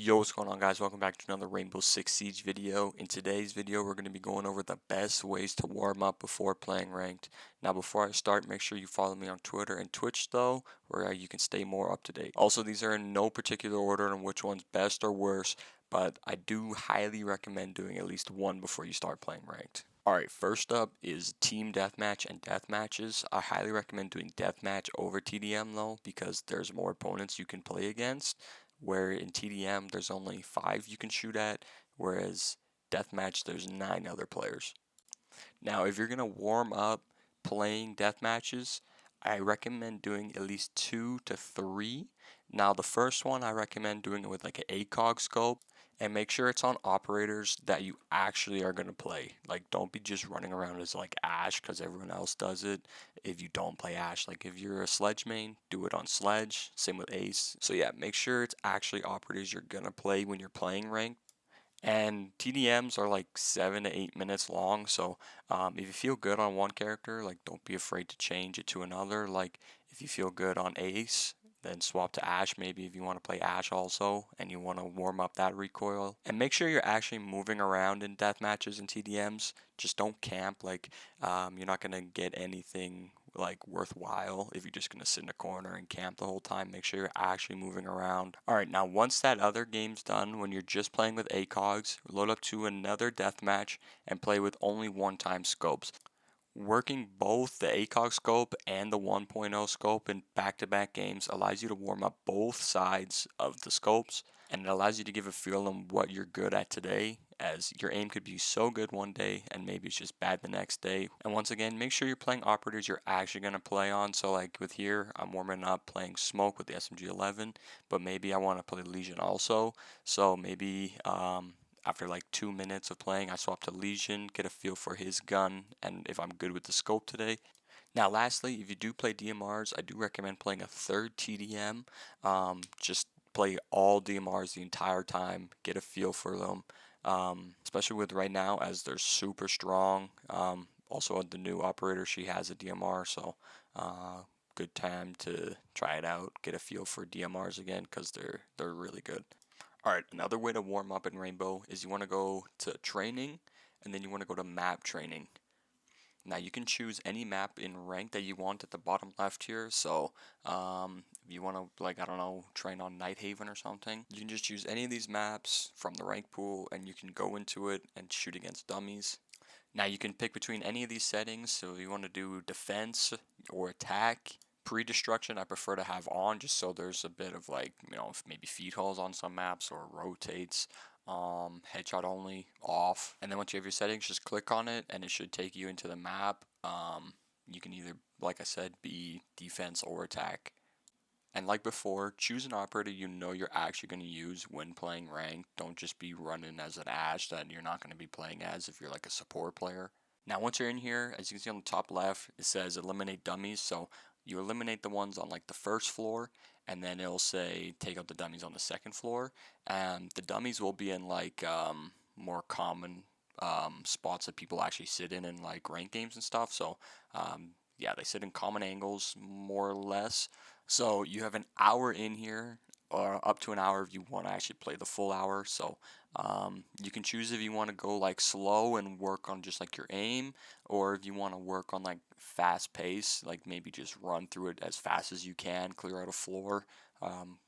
Yo, what's going on, guys? Welcome back to another Rainbow Six Siege video. In today's video, we're going to be going over the best ways to warm up before playing ranked. Now, before I start, make sure you follow me on Twitter and Twitch, though, where you can stay more up to date. Also, these are in no particular order on which one's best or worse, but I do highly recommend doing at least one before you start playing ranked. Alright, first up is team deathmatch and deathmatches. I highly recommend doing deathmatch over TDM though, because there's more opponents you can play against. Where in TDM there's only 5 you can shoot at, whereas deathmatch there's 9 other players. Now, if you're gonna warm up playing death matches, I recommend doing at least 2 to 3. Now, the first one I recommend doing it with like an ACOG scope, and make sure it's on operators that you actually are gonna play. Like, don't be just running around as like Ash because everyone else does it. If you don't play Ash, like if you're a Sledge main, do it on Sledge. Same with Ace. So yeah, make sure it's actually operators you're gonna play when you're playing ranked. And TDMs are like 7 to 8 minutes long, so if you feel good on one character, like don't be afraid to change it to another. Like if you feel good on Ace, then swap to Ash maybe if you want to play Ash also and you want to warm up that recoil. And make sure you're actually moving around in death matches and TDMs. Just don't camp. Like you're not gonna get anything like worthwhile if you're just gonna sit in a corner and camp the whole time. Make sure you're actually moving around. Alright, now once that other game's done, when you're just playing with ACOGs, load up to another deathmatch and play with only one-time scopes. Working both the ACOG scope and the 1.0 scope in back-to-back games allows you to warm up both sides of the scopes, and it allows you to give a feel on what you're good at today, as your aim could be so good one day and maybe it's just bad the next day. And once again, make sure you're playing operators you're actually going to play on. So like with here, I'm warming up playing Smoke with the SMG-11, but maybe I want to play Legion also. So maybe after like 2 minutes of playing, I swap to Legion, get a feel for his gun, and if I'm good with the scope today. Now lastly, if you do play DMRs, I do recommend playing a third TDM. Just play all DMRs the entire time, get a feel for them, especially with right now as they're super strong. Also the new operator, she has a DMR, so good time to try it out, get a feel for DMRs again because they're really good. Alright, another way to warm up in Rainbow is you want to go to training and then you want to go to map training. Now you can choose any map in rank that you want at the bottom left here. So if you want to, like, I don't know, train on Night Haven or something, you can just choose any of these maps from the rank pool and you can go into it and shoot against dummies. Now you can pick between any of these settings. So if you want to do defense or attack, pre-destruction I prefer to have on just so there's a bit of like, you know, maybe feed holes on some maps or rotates. Headshot only off, and then once you have your settings, just click on it and it should take you into the map. You can either, like I said, be defense or attack. And like before, choose an operator you know you're actually going to use when playing ranked. Don't just be running as an Ash that you're not going to be playing as if you're like a support player. Now once you're in here, as you can see on the top left, it says eliminate dummies. So you eliminate the ones on like the first floor, and then it'll say take out the dummies on the second floor. And the dummies will be in like more common spots that people actually sit in like rank games and stuff. So yeah, they sit in common angles more or less. So you have an hour in here, or up to an hour if you want to actually play the full hour. So you can choose if you want to go like slow and work on just like your aim, or if you want to work on like fast pace, like maybe just run through it as fast as you can, clear out a floor,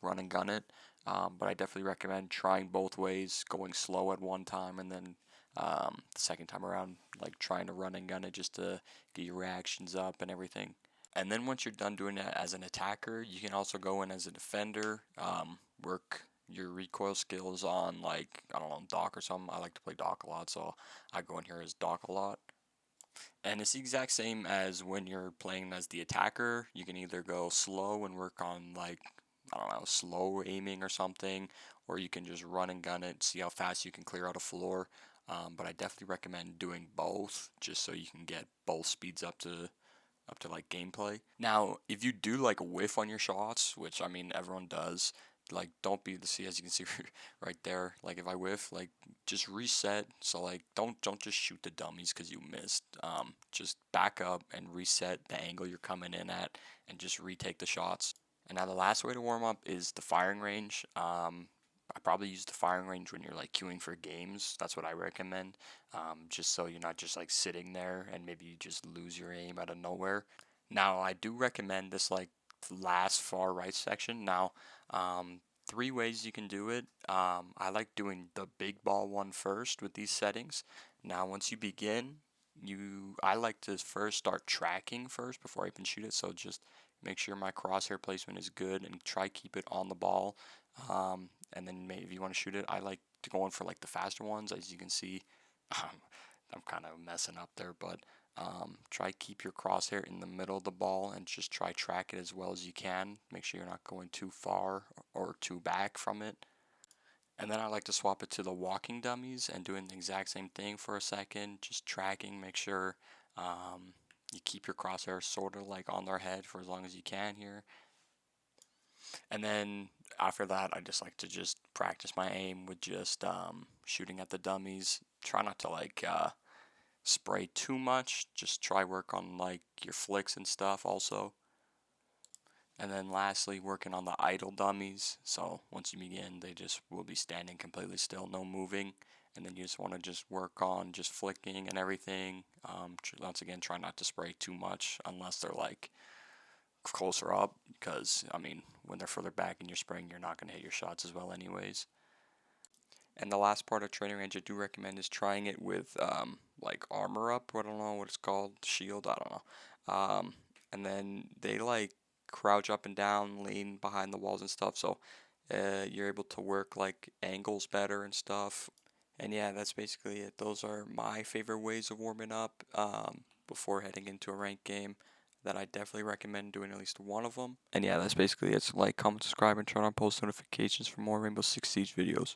run and gun it. But I definitely recommend trying both ways, going slow at one time and then the second time around like trying to run and gun it just to get your reactions up and everything. And then once you're done doing that as an attacker, you can also go in as a defender, work your recoil skills on like, I don't know, Doc or something. I like to play Doc a lot, so I go in here as Doc a lot. And it's the exact same as when you're playing as the attacker. You can either go slow and work on like, I don't know, slow aiming or something, or you can just run and gun it, see how fast you can clear out a floor. But I definitely recommend doing both just so you can get both speeds up to like gameplay. Now, if you do like a whiff on your shots, which I mean everyone does, like don't be the as you can see right there. Like if I whiff, like just reset. So like don't just shoot the dummies because you missed. Just back up and reset the angle you're coming in at, and just retake the shots. And now the last way to warm up is the firing range. I probably use the firing range when you're like queuing for games. That's what I recommend. Just so you're not just like sitting there and maybe you just lose your aim out of nowhere. Now, I do recommend this like last far right section. Now, three ways you can do it. I like doing the big ball one first with these settings. Now, once you begin, I like to first start tracking first before I even shoot it. So just make sure my crosshair placement is good and try keep it on the ball. And then maybe if you want to shoot it, I like to go in for like the faster ones. As you can see, I'm kind of messing up there, but try keep your crosshair in the middle of the ball and just try track it as well as you can. Make sure you're not going too far or too back from it. And then I like to swap it to the walking dummies and doing the exact same thing for a second, just tracking, make sure you keep your crosshair sort of like on their head for as long as you can here. And then after that, I just like to just practice my aim with just shooting at the dummies. Try not to like spray too much. Just try work on like your flicks and stuff also. And then lastly, working on the idle dummies. So once you begin, they just will be standing completely still, no moving. And then you just want to just work on just flicking and everything. Once again, try not to spray too much unless they're like closer up, because I mean, when they're further back and you're spraying, you're not going to hit your shots as well anyways. And the last part of training range I do recommend is trying it with like armor up. I don't know what it's called, shield. I don't know. And then they like crouch up and down, lean behind the walls and stuff. So you're able to work like angles better and stuff. And yeah, that's basically it. Those are my favorite ways of warming up before heading into a ranked game that I definitely recommend doing at least one of them. And yeah, that's basically it. So like, comment, subscribe, and turn on post notifications for more Rainbow Six Siege videos.